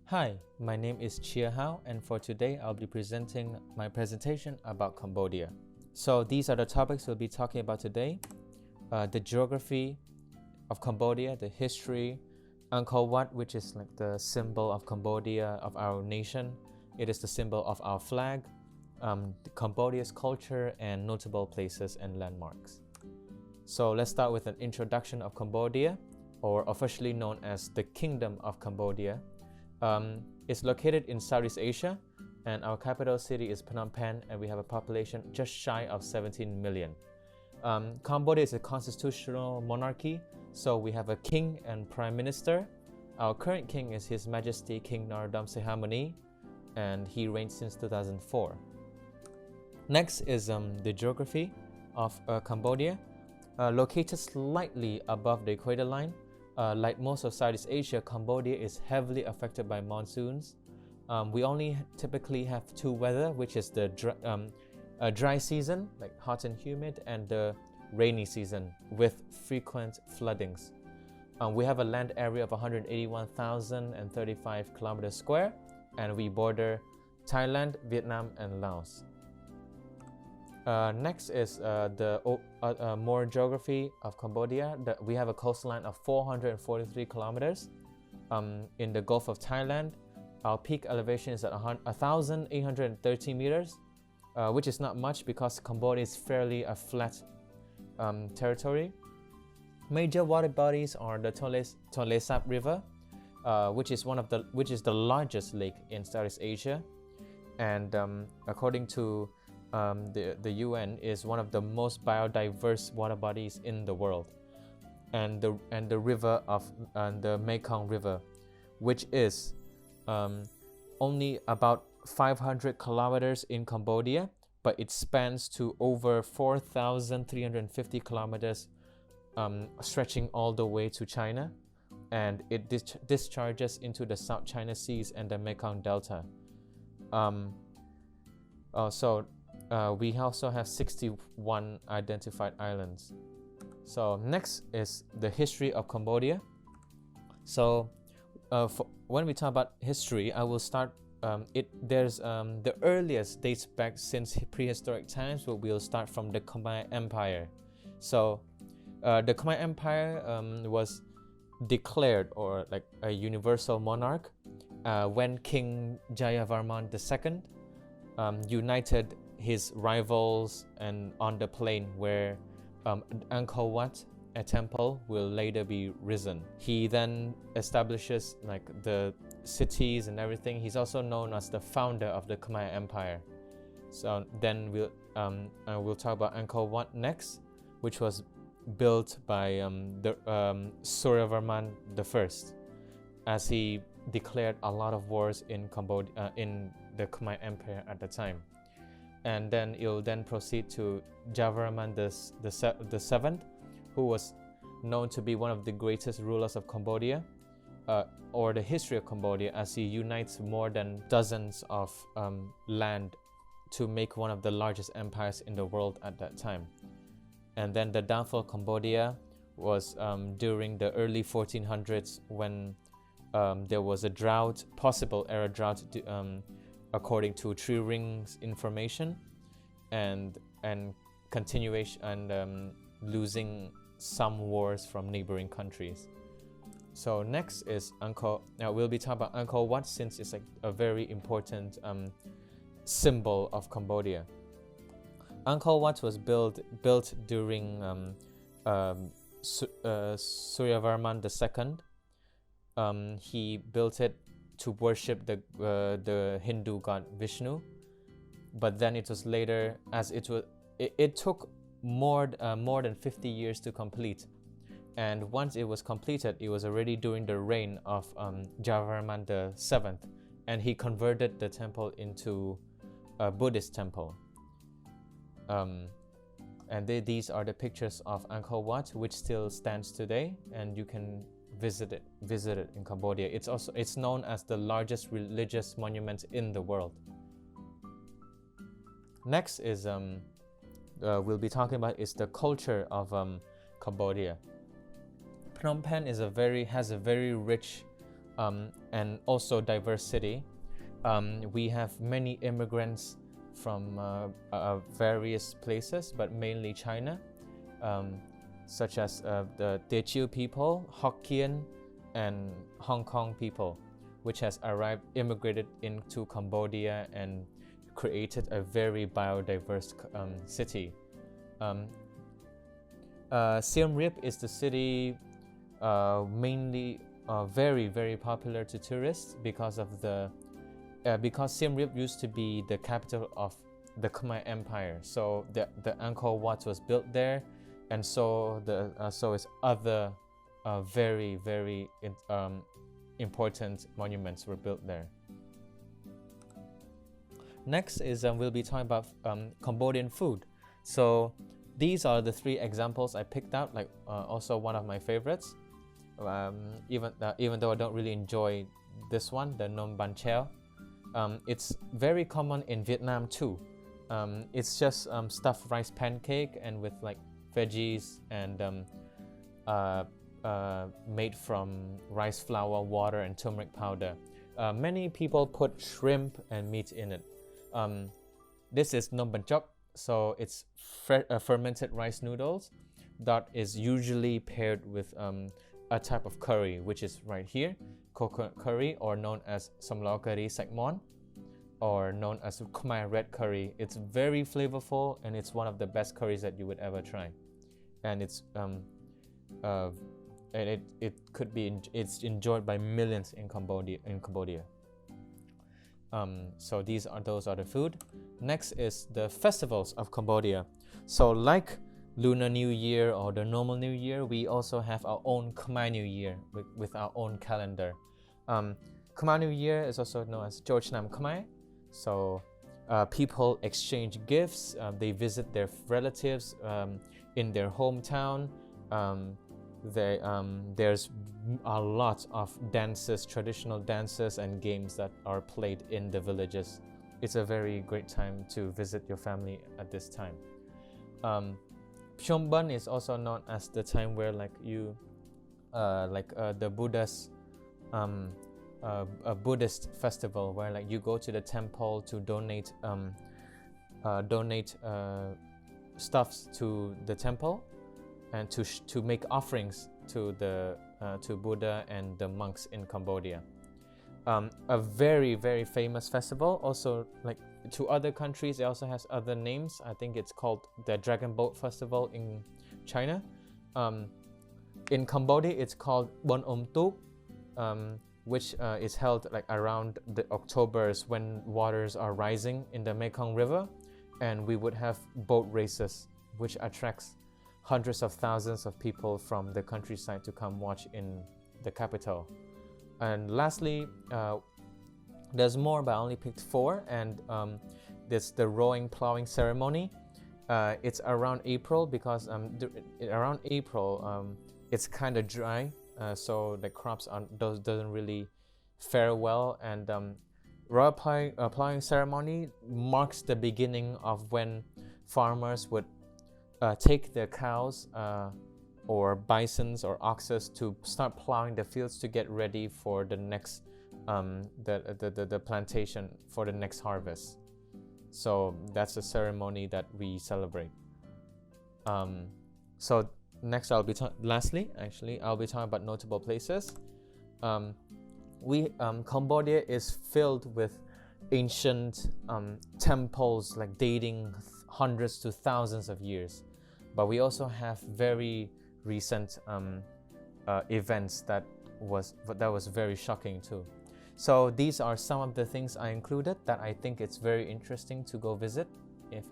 Hi, my name is CheaHao, and for today I'll be presenting my presentation about Cambodia. So these are the topics we'll be talking about today. The geography of Cambodia, the history, Angkor Wat, which is like the symbol of Cambodia, of our nation. It is the symbol of our flag, Cambodia's culture, and notable places and landmarks. So let's start with an introduction of Cambodia, or officially known as the Kingdom of Cambodia. It's located in Southeast Asia, and our capital city is Phnom Penh, and we have a population just shy of 17 million. Cambodia is a constitutional monarchy, so we have a king and prime minister. Our current king is His Majesty King Norodom Sihamoni, and he reigns since 2004. Next is the geography of Cambodia. Located slightly above the equator line, like most of Southeast Asia, Cambodia is heavily affected by monsoons. We only typically have two weather, which is the dry season, like hot and humid, and the rainy season with frequent floodings. We have a land area of 181,035 kilometers square, and we border Thailand, Vietnam, and Laos. Next is more geography of Cambodia. We have a coastline of 443 kilometers in the Gulf of Thailand. Our peak elevation is at 1,830 meters, which is not much because Cambodia is fairly a flat territory. Major water bodies are the Tonle Sap River, which is the largest lake in Southeast Asia, and according to the UN, is one of the most biodiverse water bodies in the world, and the river of the Mekong River, which is only about 500 kilometers in Cambodia, but it spans to over 4,350 kilometers, stretching all the way to China, and it discharges into the South China Seas and the Mekong Delta. We also have 61 identified islands. So next is the history of Cambodia. So when we talk about history, I will start. The earliest dates back since prehistoric times, but we'll start from the Khmer Empire. So the Khmer Empire was declared or like a universal monarch when King Jayavarman II united his rivals and on the plain where Angkor Wat, a temple, will later be risen. He then establishes like the cities and everything. He's also known as the founder of the Khmer Empire. So then we'll talk about Angkor Wat next, which was built by Suryavarman I, as he declared a lot of wars in Cambodia, in the Khmer Empire at the time. And then it'll then proceed to Jayavarman the Seventh, who was known to be one of the greatest rulers of Cambodia, or the history of Cambodia, as he unites more than dozens of land to make one of the largest empires in the world at that time. And then the downfall of Cambodia was during the early 1400s, when there was a drought, possible era drought, according to Tree Rings information, and continuation and losing some wars from neighboring countries. So next is Angkor. Now we'll be talking about Angkor Wat, since it's like a very important symbol of Cambodia. Angkor Wat was built during Suryavarman II. He built it to worship the Hindu god Vishnu, but then it was later, as it took more than 50 years to complete, and once it was completed, it was already during the reign of Jayavarman VII, and he converted the temple into a Buddhist temple. And these are the pictures of Angkor Wat, which still stands today, and you can visit it in Cambodia. It's known as the largest religious monument in the world. Next is we'll be talking about is the culture of Cambodia. Phnom Penh has a very rich and also diverse city. We have many immigrants from various places, but mainly China, such as the Teochew people, Hokkien, and Hong Kong people, which has immigrated into Cambodia and created a very biodiverse city. Siem Reap is the city mainly very, very popular to tourists because of because Siem Reap used to be the capital of the Khmer Empire. So the Angkor Wat was built there, and so is other very, very important monuments were built there. Next is we'll be talking about Cambodian food. So these are the 3 examples I picked out, like also one of my favorites. Even though I don't really enjoy this one, the Nom Ban Cheo. It's very common in Vietnam too. It's just stuffed rice pancake and with like veggies and made from rice flour, water, and turmeric powder. Many people put shrimp and meat in it. This is Nom Ban Chok, so it's fermented rice noodles that is usually paired with a type of curry, which is right here, coconut curry, or known as Samlao curry Saikmon, or known as Khmer red curry. It's very flavorful, and it's one of the best curries that you would ever try. And it's it's enjoyed by millions in Cambodia. So those are the food. Next is the festivals of Cambodia. So like Lunar New Year or the normal New Year, we also have our own Khmer New Year with our own calendar. Khmer New Year is also known as Chol Chnam Khmer. So people exchange gifts, they visit their relatives in their hometown. There's a lot of dances, traditional dances and games that are played in the villages. It's a very great time to visit your family at this time. Phom Bun is also known as the time where the Buddha's a Buddhist festival where like you go to the temple to donate stuffs to the temple and to make offerings to Buddha and the monks in Cambodia. A very, very famous festival, also like to other countries it also has other names. I think it's called the Dragon Boat Festival in China. In Cambodia it's called Bon Om Tuk, which is held like around the Octobers when waters are rising in the Mekong River, and we would have boat races which attracts hundreds of thousands of people from the countryside to come watch in the capital. And lastly, there's more, but I only picked 4, and there's the rowing plowing ceremony. It's around April because around April it's kind of dry, so the crops doesn't really fare well, and royal plowing ceremony marks the beginning of when farmers would take their cows or bisons or oxes to start plowing the fields to get ready for the next the plantation for the next harvest. So that's a ceremony that we celebrate. So next I'll be lastly I'll be talking about notable places. Cambodia is filled with ancient temples like dating hundreds to thousands of years, but we also have very recent events that was very shocking too. So these are some of the things I included that I think it's very interesting to go visit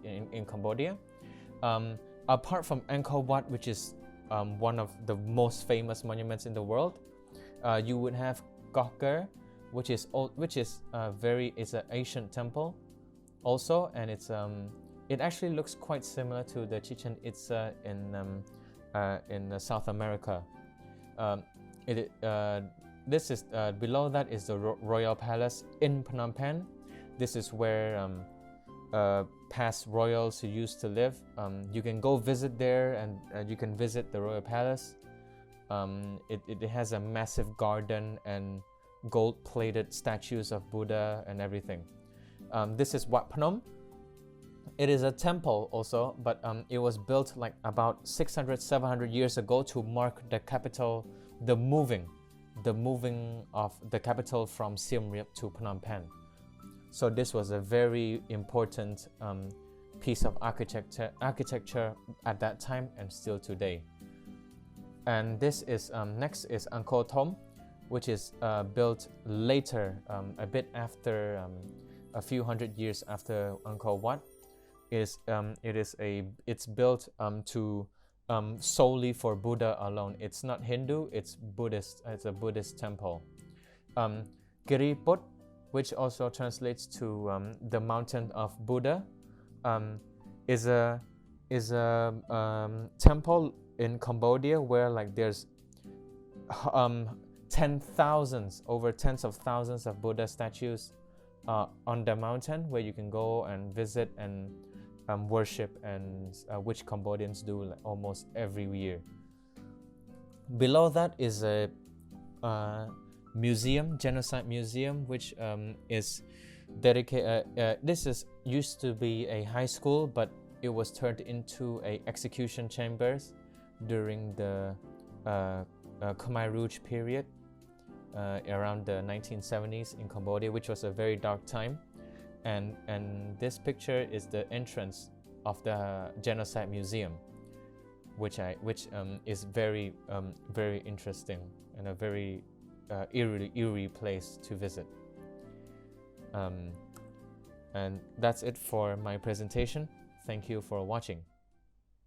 in Cambodia. Apart from Angkor Wat, which is one of the most famous monuments in the world, you would have Gokor, which is it's an ancient temple also, and it actually looks quite similar to the Chichen Itza in South America. This is below that is the Royal Palace in Phnom Penh. This is where past royals who used to live. You can go visit there, and you can visit the Royal Palace. It has a massive garden and gold-plated statues of Buddha and everything. This is Wat Phnom. It is a temple also, but it was built like about 600-700 years ago to mark the capital, the moving of the capital from Siem Reap to Phnom Penh. So this was a very important piece of architecture at that time and still today. And this is next is Angkor Thom, which is built later, a bit after, a few hundred years after Angkor Wat. It's built to solely for Buddha alone. It's not Hindu, it's Buddhist. It's a Buddhist temple. Giriput, which also translates to the mountain of Buddha, is a temple in Cambodia where like there's over tens of thousands of Buddha statues on the mountain, where you can go and visit and worship, and which Cambodians do like almost every year. Below that is a museum, genocide museum, which is dedicated. This used to be a high school, but it was turned into a execution chambers during the Khmer Rouge period, around the 1970s in Cambodia, which was a very dark time. And this picture is the entrance of the Genocide Museum, which is very very interesting and a very eerie place to visit. And that's it for my presentation. Thank you for watching.